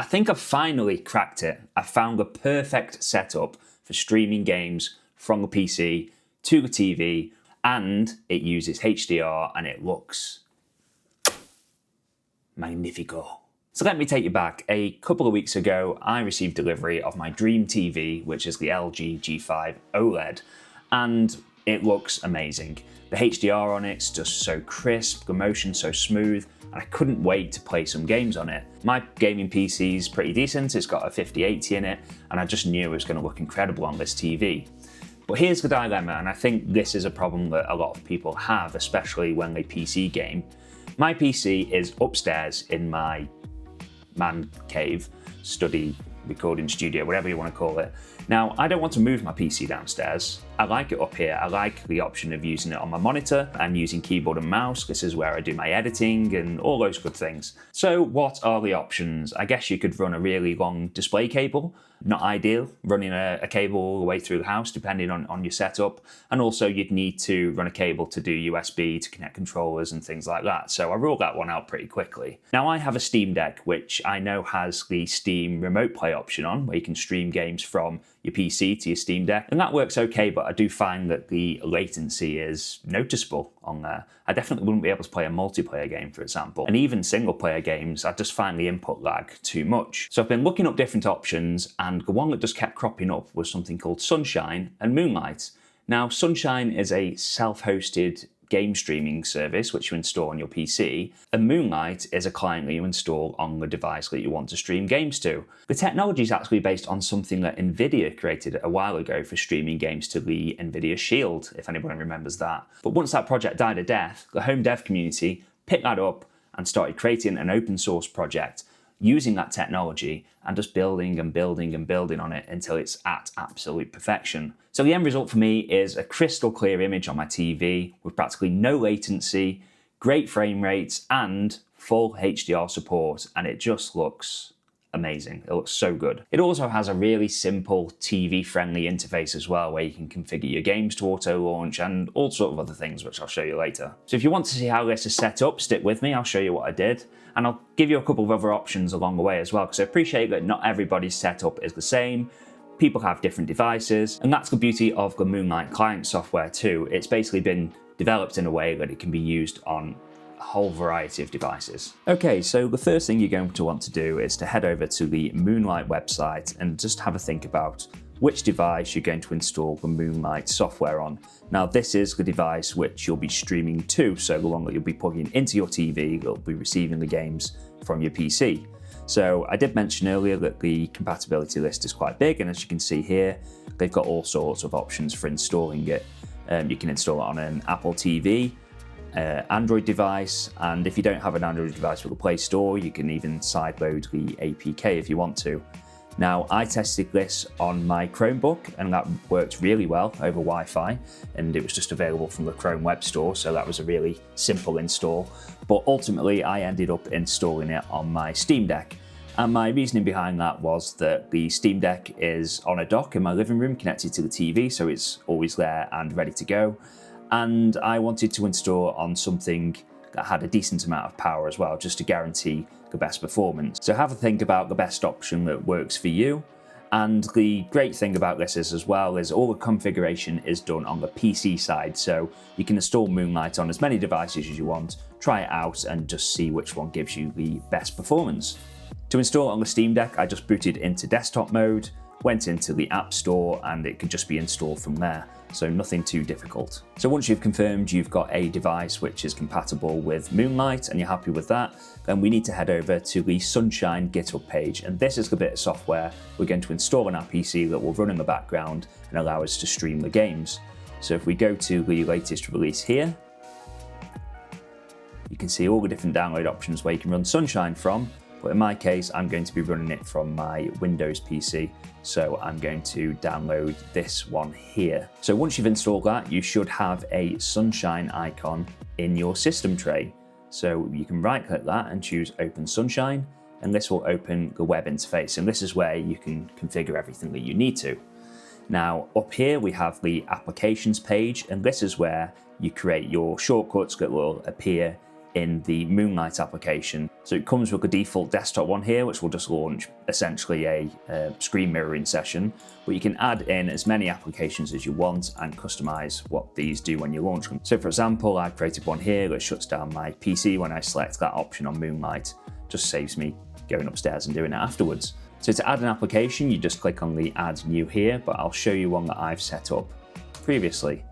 think I've finally cracked it. I found the perfect setup for streaming games from the PC to the TV, and it uses HDR and it looks magnifico. So let me take you back. A couple of weeks ago, I received delivery of my dream TV, which is the LG G5 OLED, and it looks amazing. The HDR on it's just so crisp, the motion's so smooth, and I couldn't wait to play some games on it. My gaming PC is pretty decent, it's got a 5080 in it, and I just knew it was going to look incredible on this TV. But here's the dilemma, and I think this is a problem that a lot of people have, especially when they PC game. My PC is upstairs in my man cave, study, recording studio, whatever you want to call it. Now, I don't want to move my PC downstairs. I like it up here. I like the option of using it on my monitor and using keyboard and mouse. This is where I do my editing and all those good things. So what are the options? I guess you could run a really long display cable. Not ideal, running a cable all the way through the house, depending on your setup. And also you'd need to run a cable to do USB to connect controllers and things like that. So I ruled that one out pretty quickly. Now I have a Steam Deck, which I know has the Steam Remote Play option on, where you can stream games from your PC to your Steam Deck. And that works okay, but I do find that the latency is noticeable on there. I definitely wouldn't be able to play a multiplayer game, for example. And even single player games, I just find the input lag too much. So I've been looking up different options, and the one that just kept cropping up was something called Sunshine and Moonlight. Now, Sunshine is a self-hosted game streaming service which you install on your PC, and Moonlight is a client that you install on the device that you want to stream games to. The technology is actually based on something that Nvidia created a while ago for streaming games to the Nvidia Shield, if anyone remembers that. But once that project died a death, the home dev community picked that up and started creating an open source project using that technology and just building and building and building on it until it's at absolute perfection. So the end result for me is a crystal clear image on my TV with practically no latency, great frame rates, and full HDR support, and it just looks amazing. It looks so good. It also has a really simple TV-friendly interface as well, where you can configure your games to auto-launch and all sorts of other things, which I'll show you later. So if you want to see how this is set up, stick with me, I'll show you what I did. And I'll give you a couple of other options along the way as well, because I appreciate that not everybody's setup is the same. People have different devices, and that's the beauty of the Moonlight client software too. It's basically been developed in a way that it can be used on a whole variety of devices. Okay, so the first thing you're going to want to do is to head over to the Moonlight website and just have a think about which device you're going to install the Moonlight software on. Now, this is the device which you'll be streaming to, so the one that you'll be plugging into your TV, that'll be receiving the games from your PC. So I did mention earlier that the compatibility list is quite big, and as you can see here, they've got all sorts of options for installing it. You can install it on an Apple TV, Android device, and if you don't have an Android device with the Play Store, you can even sideload the APK if you want to. Now, I tested this on my Chromebook, and that worked really well over Wi-Fi, and it was just available from the Chrome Web Store, so that was a really simple install. But ultimately, I ended up installing it on my Steam Deck. And my reasoning behind that was that the Steam Deck is on a dock in my living room connected to the TV, so it's always there and ready to go. And I wanted to install on something that had a decent amount of power as well, just to guarantee the best performance. So have a think about the best option that works for you. And the great thing about this is as well is all the configuration is done on the PC side, so you can install Moonlight on as many devices as you want, try it out and just see which one gives you the best performance. To install it on the Steam Deck, I just booted into desktop mode, went into the App Store, and it could just be installed from there. So nothing too difficult. So once you've confirmed you've got a device which is compatible with Moonlight and you're happy with that, then we need to head over to the Sunshine GitHub page. And this is the bit of software we're going to install on our PC that will run in the background and allow us to stream the games. So if we go to the latest release here, you can see all the different download options where you can run Sunshine from. But in my case, I'm going to be running it from my Windows PC. So I'm going to download this one here. So once you've installed that, you should have a Sunshine icon in your system tray. So you can right click that and choose Open Sunshine, and this will open the web interface. And this is where you can configure everything that you need to. Now up here, we have the applications page, and this is where you create your shortcuts that will appear in the Moonlight application. So it comes with the default desktop one here, which will just launch essentially a screen mirroring session, but you can add in as many applications as you want and customize what these do when you launch them. So for example, I've created one here that shuts down my PC when I select that option on Moonlight. Just saves me going upstairs and doing it afterwards. So to add an application, you just click on the add new here, but I'll show you one that I've set up previously.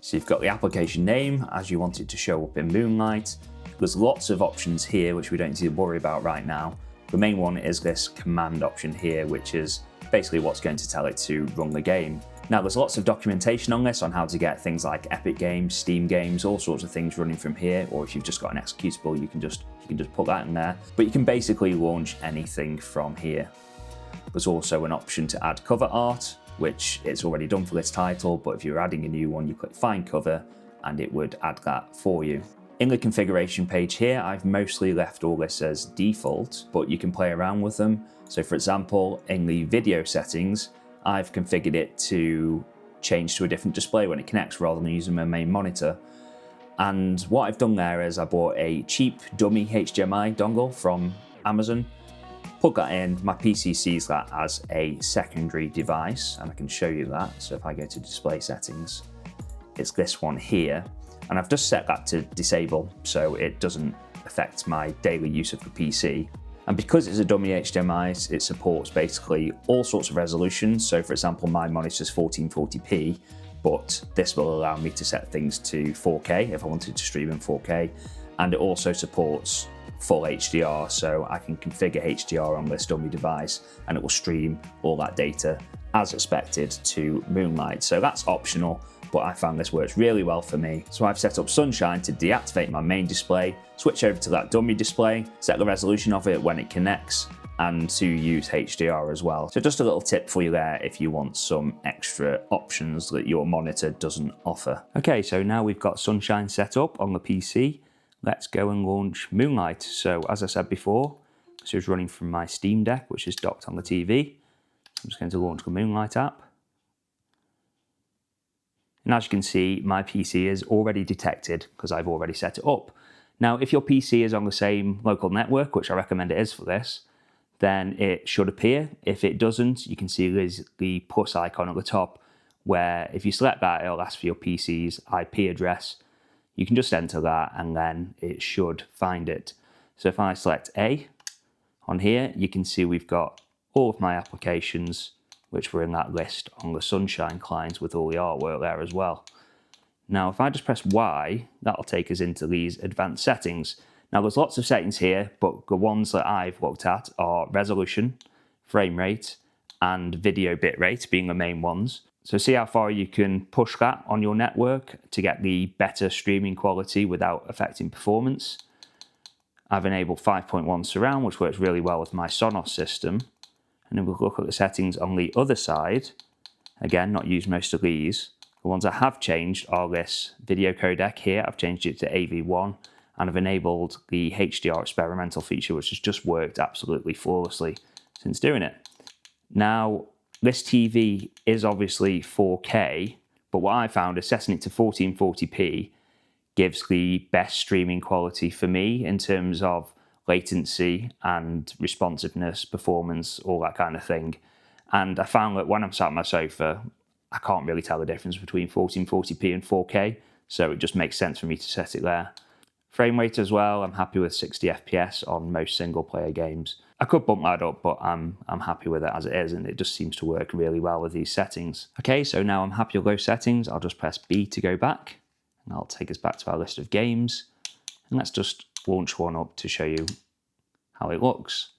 So you've got the application name as you want it to show up in Moonlight. There's lots of options here which we don't need to worry about right now. The main one is this command option here, which is basically what's going to tell it to run the game. Now there's lots of documentation on this on how to get things like Epic Games, Steam games, all sorts of things running from here, or if you've just got an executable, you can just put that in there. But you can basically launch anything from here. There's also an option to add cover art, which it's already done for this title, but if you're adding a new one, you click Find Cover and it would add that for you. In the configuration page here, I've mostly left all this as default, but you can play around with them. So for example, in the video settings, I've configured it to change to a different display when it connects rather than using my main monitor. And what I've done there is I bought a cheap dummy HDMI dongle from Amazon, plug that in, my PC sees that as a secondary device, and I can show you that. So if I go to display settings, it's this one here, and I've just set that to disable so it doesn't affect my daily use of the PC. And because it's a dummy HDMI, it supports basically all sorts of resolutions. So for example, my monitor's 1440p, but this will allow me to set things to 4K if I wanted to stream in 4K. And it also supports full HDR, so I can configure HDR on this dummy device and it will stream all that data as expected to Moonlight. So that's optional, but I found this works really well for me. So I've set up Sunshine to deactivate my main display, switch over to that dummy display, set the resolution of it when it connects, and to use HDR as well. So just a little tip for you there if you want some extra options that your monitor doesn't offer. Okay, so now we've got Sunshine set up on the PC. Let's go and launch Moonlight. So as I said before, this is running from my Steam Deck, which is docked on the TV. I'm just going to launch the Moonlight app. And as you can see, my PC is already detected because I've already set it up. Now, if your PC is on the same local network, which I recommend it is for this, then it should appear. If it doesn't, you can see there's the plus icon at the top, where if you select that, it'll ask for your PC's IP address. You can just enter that and then it should find it. So if I select A on here, you can see we've got all of my applications which were in that list on the Sunshine client with all the artwork there as well. Now, if I just press Y, that'll take us into these advanced settings. Now, there's lots of settings here, but the ones that I've looked at are resolution, frame rate, and video bitrate being the main ones. So see how far you can push that on your network to get the better streaming quality without affecting performance. I've enabled 5.1 surround, which works really well with my Sonos system. And then we'll look at the settings on the other side. Again, not used most of these. The ones I have changed are this video codec here. I've changed it to AV1, and I've enabled the HDR experimental feature, which has just worked absolutely flawlessly since doing it. Now, this TV is obviously 4K, but what I found is setting it to 1440p gives the best streaming quality for me in terms of latency and responsiveness, performance, all that kind of thing. And I found that when I'm sat on my sofa, I can't really tell the difference between 1440p and 4K, so it just makes sense for me to set it there. Frame rate as well, I'm happy with 60 FPS on most single player games. I could bump that up, but I'm happy with it as it is, and it just seems to work really well with these settings. Okay, so now I'm happy with those settings. I'll just press B to go back, and I'll take us back to our list of games. And let's just launch one up to show you how it looks.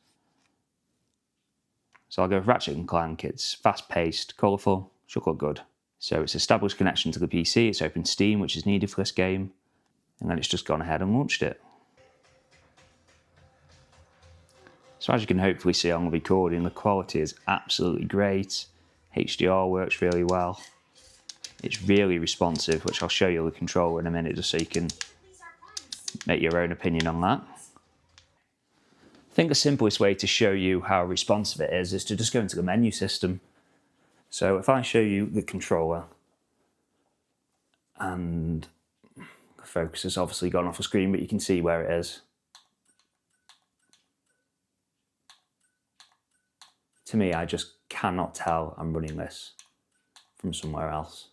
So I'll go with Ratchet & Clank. It's fast-paced, colourful, should look good. So it's established connection to the PC, it's opened Steam, which is needed for this game, and then it's just gone ahead and launched it. So as you can hopefully see on the recording, the quality is absolutely great. HDR works really well. It's really responsive, which I'll show you the controller in a minute just so you can make your own opinion on that. I think the simplest way to show you how responsive it is to just go into the menu system. So if I show you the controller, and focus has obviously gone off the screen, but you can see where it is. To me, I just cannot tell I'm running this from somewhere else.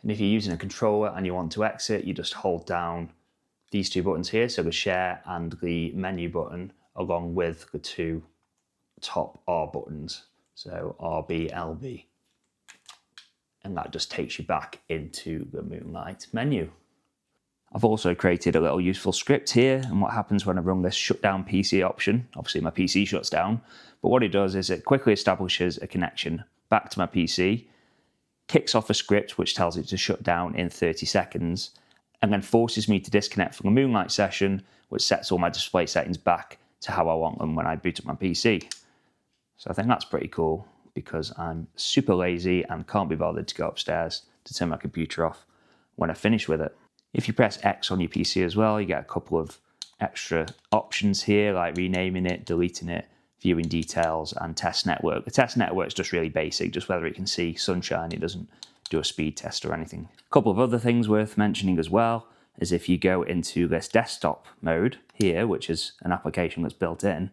And if you're using a controller and you want to exit, you just hold down these two buttons here, so the share and the menu button, along with the two top R buttons, so RB, LB. And that just takes you back into the Moonlight menu. I've also created a little useful script here, and what happens when I run this shutdown PC option, obviously my PC shuts down, but what it does is it quickly establishes a connection back to my PC, kicks off a script which tells it to shut down in 30 seconds, and then forces me to disconnect from the Moonlight session, which sets all my display settings back to how I want them when I boot up my PC. So I think that's pretty cool, because I'm super lazy and can't be bothered to go upstairs to turn my computer off when I finish with it. If you press X on your PC as well, you get a couple of extra options here, like renaming it, deleting it, viewing details, and test network. The test network is just really basic, just whether it can see Sunshine. It doesn't do a speed test or anything. A couple of other things worth mentioning as well is if you go into this desktop mode here, which is an application that's built in,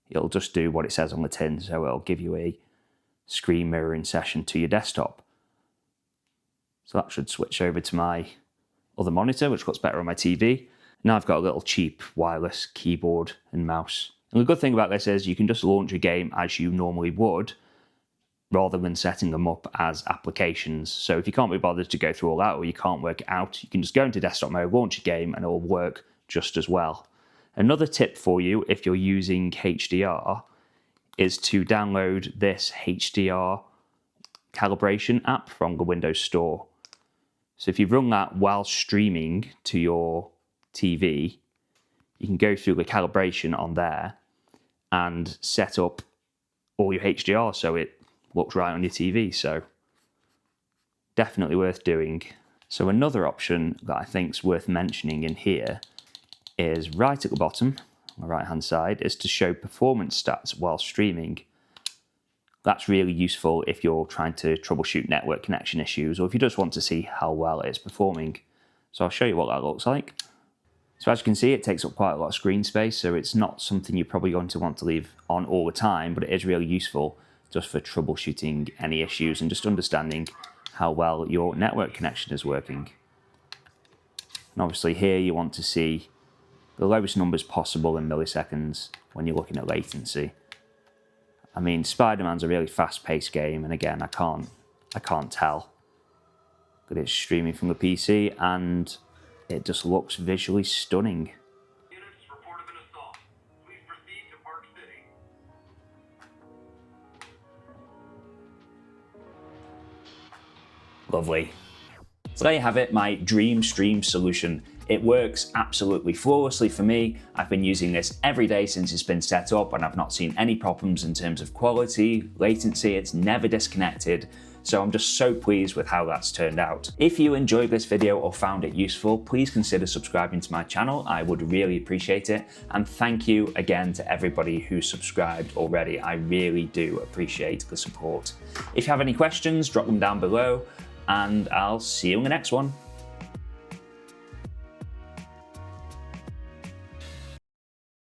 it'll just do what it says on the tin, so it'll give you a screen mirroring session to your desktop. So that should switch over to my other monitor, which looks better on my TV. Now I've got a little cheap wireless keyboard and mouse. And the good thing about this is you can just launch a game as you normally would, rather than setting them up as applications. So if you can't be bothered to go through all that, or you can't work it out, you can just go into desktop mode, launch a game, and it will work just as well. Another tip for you, if you're using HDR, is to download this HDR calibration app from the Windows Store. So if you run that while streaming to your TV, you can go through the calibration on there and set up all your HDR so it looks right on your TV. So definitely worth doing. So another option that I think is worth mentioning in here is right at the bottom, on the right hand side, is to show performance stats while streaming. That's really useful if you're trying to troubleshoot network connection issues, or if you just want to see how well it's performing. So I'll show you what that looks like. So as you can see, it takes up quite a lot of screen space, so it's not something you're probably going to want to leave on all the time, but it is really useful just for troubleshooting any issues and just understanding how well your network connection is working. And obviously here you want to see the lowest numbers possible in milliseconds when you're looking at latency. I mean, Spider-Man's a really fast-paced game, and again, I can't tell that it's streaming from the PC, and it just looks visually stunning. Units report of an assault. Please proceed to Park City. Lovely. So there you have it, my dream stream solution. It works absolutely flawlessly for me. I've been using this every day since it's been set up, and I've not seen any problems in terms of quality, latency. It's never disconnected. So I'm just so pleased with how that's turned out. If you enjoyed this video or found it useful, please consider subscribing to my channel. I would really appreciate it. And thank you again to everybody who's subscribed already. I really do appreciate the support. If you have any questions, drop them down below, and I'll see you in the next one.